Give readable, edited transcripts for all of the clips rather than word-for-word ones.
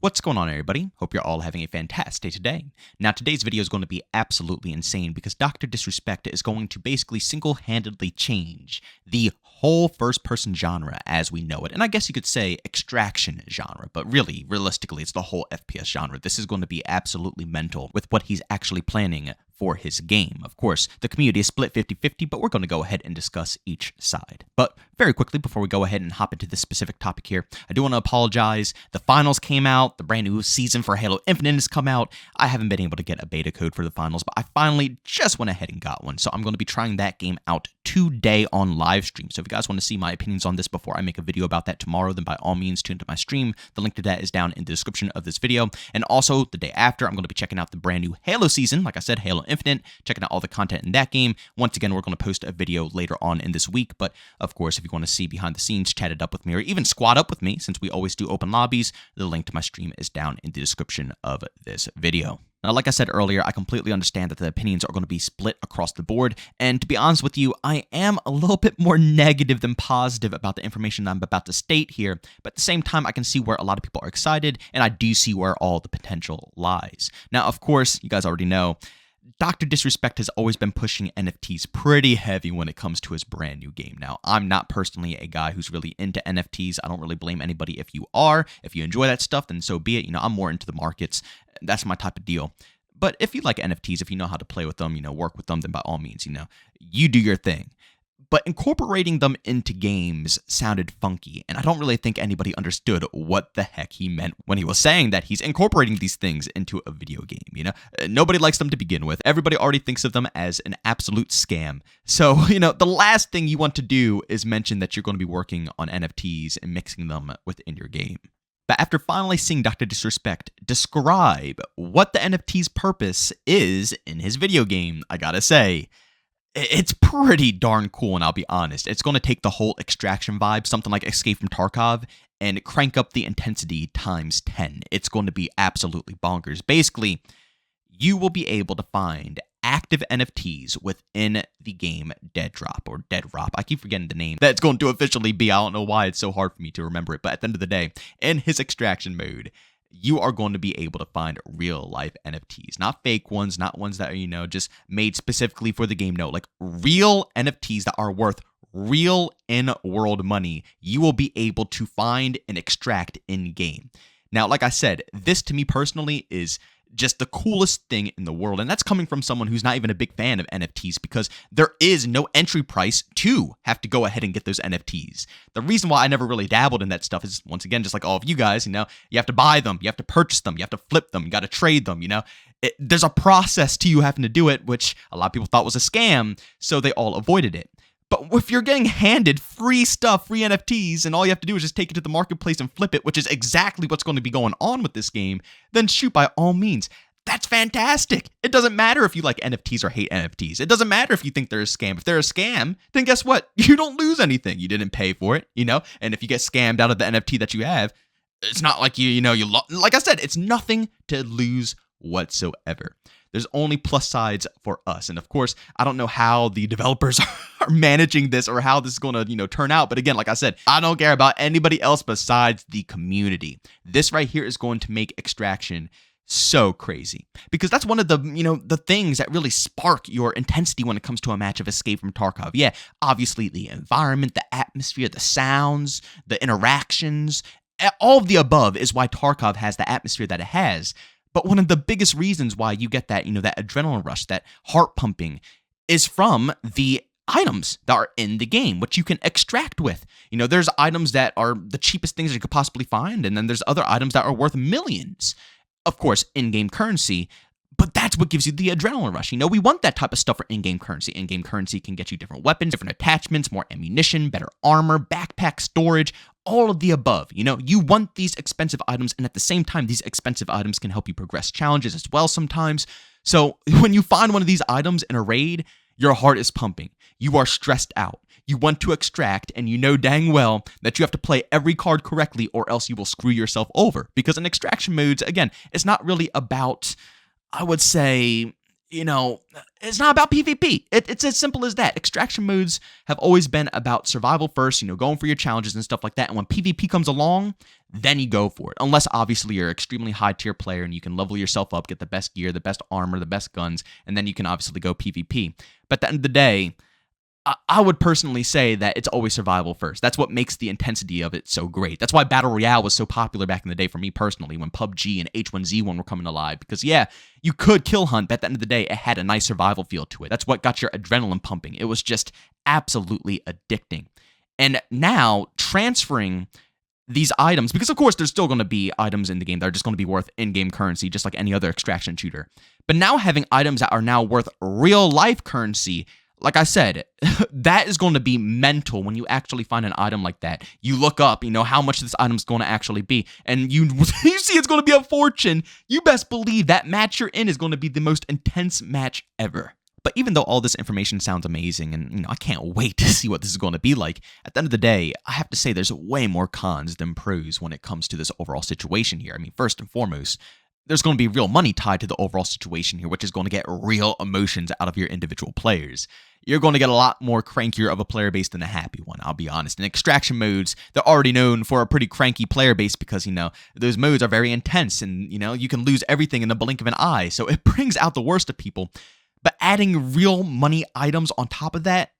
What's going on, everybody? Hope you're all having a fantastic day today. Now, today's video is going to be absolutely insane because Dr. Disrespect is going to basically single-handedly change the whole first-person genre as we know it. And I guess you could say extraction genre, but really, realistically, it's the whole FPS genre. This is going to be absolutely mental with what he's actually planning for his game. Of course, the community is split 50-50, but we're going to go ahead and discuss each side. But very quickly, before we go ahead and hop into this specific topic here, I do want to apologize. The finals came out, the brand new season for Halo Infinite has come out. I haven't been able to get a beta code for the finals, but I finally just went ahead and got one. So I'm going to be trying that game out today on live stream. So if you guys want to see my opinions on this before I make a video about that tomorrow, then by all means tune into my stream. The link to that is down in the description of this video. And also the day after, I'm going to be checking out the brand new Halo season. Like I said, Halo Infinite, checking out all the content in that game. Once again, we're going to post a video later on in this week. But of course, if you want to see behind the scenes, chat it up with me, or even squad up with me, since we always do open lobbies, the link to my stream is down in the description of this video. Now, like I said earlier, I completely understand that the opinions are going to be split across the board, and to be honest with you, I am a little bit more negative than positive about the information I'm about to state here, but at the same time, I can see where a lot of people are excited, and I do see where all the potential lies. Now, of course, you guys already know, Dr. Disrespect has always been pushing NFTs pretty heavy when it comes to his brand new game. Now, I'm not personally a guy who's really into NFTs. I don't really blame anybody if you are. If you enjoy that stuff, then so be it. I'm more into the markets. That's my type of deal. But if you like NFTs, if you know how to play with them, work with them, then by all means, you do your thing. But incorporating them into games sounded funky, and I don't really think anybody understood what the heck he meant when he was saying that he's incorporating these things into a video game, Nobody likes them to begin with. Everybody already thinks of them as an absolute scam. So, the last thing you want to do is mention that you're going to be working on NFTs and mixing them within your game. But after finally seeing Dr. Disrespect describe what the NFT's purpose is in his video game, I gotta say, it's pretty darn cool, and I'll be honest. It's going to take the whole extraction vibe, something like Escape from Tarkov, and crank up the intensity times 10. It's going to be absolutely bonkers. Basically, you will be able to find active NFTs within the game Deadrop. I keep forgetting the name that's going to officially be. I don't know why it's so hard for me to remember it, but at the end of the day, in his extraction mode, you are going to be able to find real-life NFTs. Not fake ones, not ones that are, just made specifically for the game. No, like real NFTs that are worth real in-world money, you will be able to find and extract in-game. Now, like I said, this to me personally is just the coolest thing in the world. And that's coming from someone who's not even a big fan of NFTs because there is no entry price to have to go ahead and get those NFTs. The reason why I never really dabbled in that stuff is, once again, just like all of you guys, you have to buy them, you have to purchase them, you have to flip them, you got to trade them, There's a process to you having to do it, which a lot of people thought was a scam, so they all avoided it. But if you're getting handed free stuff, free NFTs, and all you have to do is just take it to the marketplace and flip it, which is exactly what's going to be going on with this game, then shoot, by all means. That's fantastic. It doesn't matter if you like NFTs or hate NFTs. It doesn't matter if you think they're a scam. If they're a scam, then guess what? You don't lose anything. You didn't pay for it, And if you get scammed out of the NFT that you have, it's not like like I said, it's nothing to lose whatsoever. There's only plus sides for us. And of course, I don't know how the developers are managing this or how this is going to, turn out. But again, like I said, I don't care about anybody else besides the community. This right here is going to make extraction so crazy because that's one of the, the things that really spark your intensity when it comes to a match of Escape from Tarkov. Yeah, obviously the environment, the atmosphere, the sounds, the interactions, all of the above is why Tarkov has the atmosphere that it has. But one of the biggest reasons why you get that, that adrenaline rush, that heart pumping, is from the items that are in the game, which you can extract with. There's items that are the cheapest things you could possibly find, and then there's other items that are worth millions. Of course, in-game currency, but that's what gives you the adrenaline rush. We want that type of stuff for in-game currency. In-game currency can get you different weapons, different attachments, more ammunition, better armor, backpack storage, all of the above. You want these expensive items, and at the same time, these expensive items can help you progress challenges as well sometimes. So when you find one of these items in a raid, your heart is pumping. You are stressed out. You want to extract, and you know dang well that you have to play every card correctly or else you will screw yourself over. Because in extraction modes, again, it's not really about, I would say, it's not about PvP. It's as simple as that. Extraction modes have always been about survival first, going for your challenges and stuff like that. And when PvP comes along, then you go for it. Unless, obviously, you're an extremely high-tier player and you can level yourself up, get the best gear, the best armor, the best guns, and then you can obviously go PvP. But at the end of the day, I would personally say that it's always survival first. That's what makes the intensity of it so great. That's why Battle Royale was so popular back in the day for me personally when PUBG and H1Z1 were coming alive. Because, yeah, you could kill hunt, but at the end of the day, it had a nice survival feel to it. That's what got your adrenaline pumping. It was just absolutely addicting. And now, transferring these items, because of course there's still going to be items in the game that are just going to be worth in-game currency, just like any other extraction shooter. But now having items that are now worth real-life currency, like I said, that is going to be mental when you actually find an item like that. You look up, how much this item is going to actually be, and you see it's going to be a fortune. You best believe that match you're in is going to be the most intense match ever. But even though all this information sounds amazing, and I can't wait to see what this is going to be like, at the end of the day, I have to say there's way more cons than pros when it comes to this overall situation here. I mean, first and foremost, there's going to be real money tied to the overall situation here, which is going to get real emotions out of your individual players. You're going to get a lot more crankier of a player base than a happy one, I'll be honest. In extraction modes, they're already known for a pretty cranky player base because, those modes are very intense and, you can lose everything in the blink of an eye. So it brings out the worst of people. But adding real money items on top of that,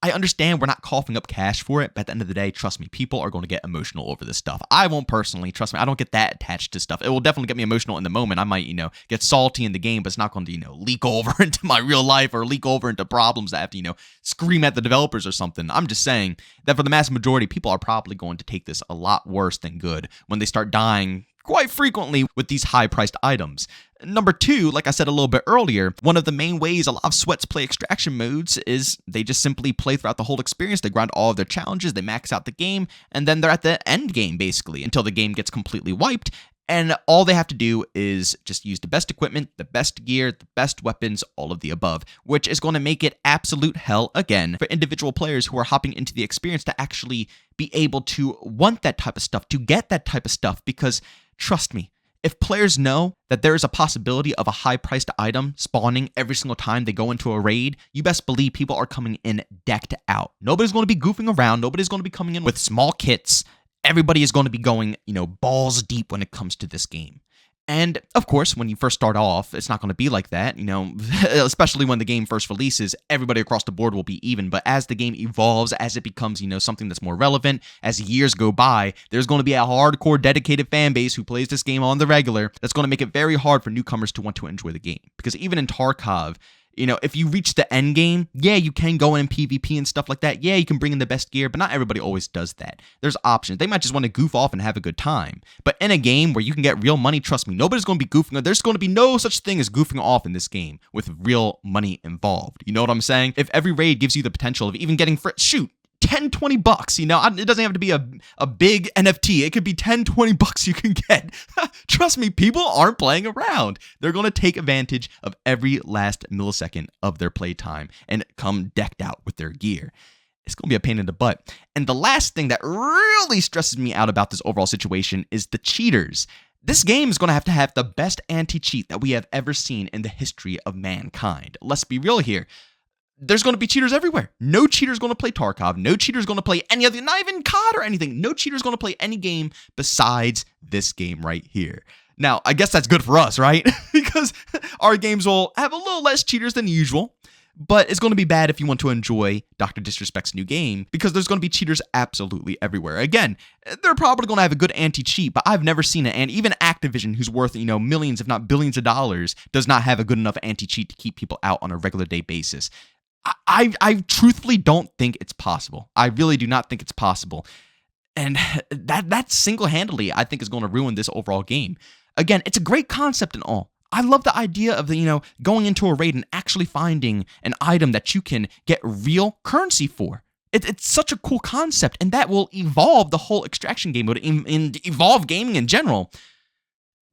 I understand we're not coughing up cash for it, but at the end of the day, trust me, people are going to get emotional over this stuff. I won't personally, trust me, I don't get that attached to stuff. It will definitely get me emotional in the moment. I might, get salty in the game, but it's not going to, leak over into my real life or leak over into problems that I have to, scream at the developers or something. I'm just saying that for the mass majority, people are probably going to take this a lot worse than good when they start dying quite frequently with these high-priced items. Number two, like I said a little bit earlier, one of the main ways a lot of sweats play extraction modes is they just simply play throughout the whole experience. They grind all of their challenges, they max out the game, and then they're at the end game, basically, until the game gets completely wiped. And all they have to do is just use the best equipment, the best gear, the best weapons, all of the above, which is going to make it absolute hell again for individual players who are hopping into the experience to actually be able to want that type of stuff, to get that type of stuff, because trust me, if players know that there is a possibility of a high-priced item spawning every single time they go into a raid, you best believe people are coming in decked out. Nobody's going to be goofing around. Nobody's going to be coming in with small kits. Everybody is going to be going, balls deep when it comes to this game. And, of course, when you first start off, it's not going to be like that, especially when the game first releases, everybody across the board will be even. But as the game evolves, as it becomes, something that's more relevant, as years go by, there's going to be a hardcore, dedicated fan base who plays this game on the regular that's going to make it very hard for newcomers to want to enjoy the game. Because even in Tarkov, if you reach the end game, yeah, you can go in PvP and stuff like that. Yeah, you can bring in the best gear, but not everybody always does that. There's options. They might just want to goof off and have a good time. But in a game where you can get real money, trust me, nobody's going to be goofing. There's going to be no such thing as goofing off in this game with real money involved. You know what I'm saying? If every raid gives you the potential of even getting $10-$20, it doesn't have to be a big NFT. It could be $10-$20 you can get. Trust me, people aren't playing around. They're going to take advantage of every last millisecond of their playtime and come decked out with their gear. It's going to be a pain in the butt. And the last thing that really stresses me out about this overall situation is the cheaters. This game is going to have the best anti-cheat that we have ever seen in the history of mankind. Let's be real here. There's going to be cheaters everywhere. No cheater's going to play Tarkov. No cheater's going to play any other, not even COD or anything. No cheater's going to play any game besides this game right here. Now, I guess that's good for us, right? Because our games will have a little less cheaters than usual, but it's going to be bad if you want to enjoy Dr. Disrespect's new game because there's going to be cheaters absolutely everywhere. Again, they're probably going to have a good anti-cheat, but I've never seen it. And even Activision, who's worth, millions, if not billions of dollars, does not have a good enough anti-cheat to keep people out on a regular day basis. I truthfully don't think it's possible. I really do not think it's possible. And that single-handedly, I think, is going to ruin this overall game. Again, it's a great concept and all. I love the idea of going into a raid and actually finding an item that you can get real currency for. It's such a cool concept, and that will evolve the whole extraction game mode and evolve gaming in general.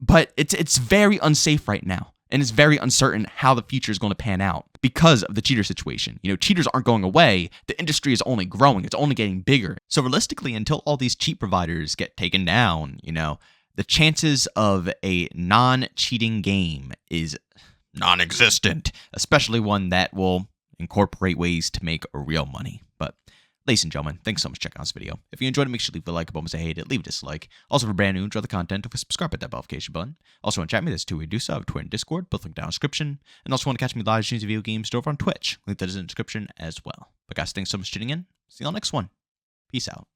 But it's very unsafe right now. And it's very uncertain how the future is going to pan out because of the cheater situation. Cheaters aren't going away. The industry is only growing. It's only getting bigger. So realistically, until all these cheat providers get taken down, the chances of a non-cheating game is non-existent, especially one that will incorporate ways to make real money. But Ladies and gentlemen, thanks so much for checking out this video. If you enjoyed it, make sure to leave a like. If you hate it, leave a dislike. Also, for brand new, enjoy the content, subscribe at that notification button. Also, want to chat me, there's two ways to do so. I have Twitter and Discord, both linked down in the description. And also want to catch me live streams of video games over on Twitch. Link that is in the description as well. But guys, thanks so much for tuning in. See you on the next one. Peace out.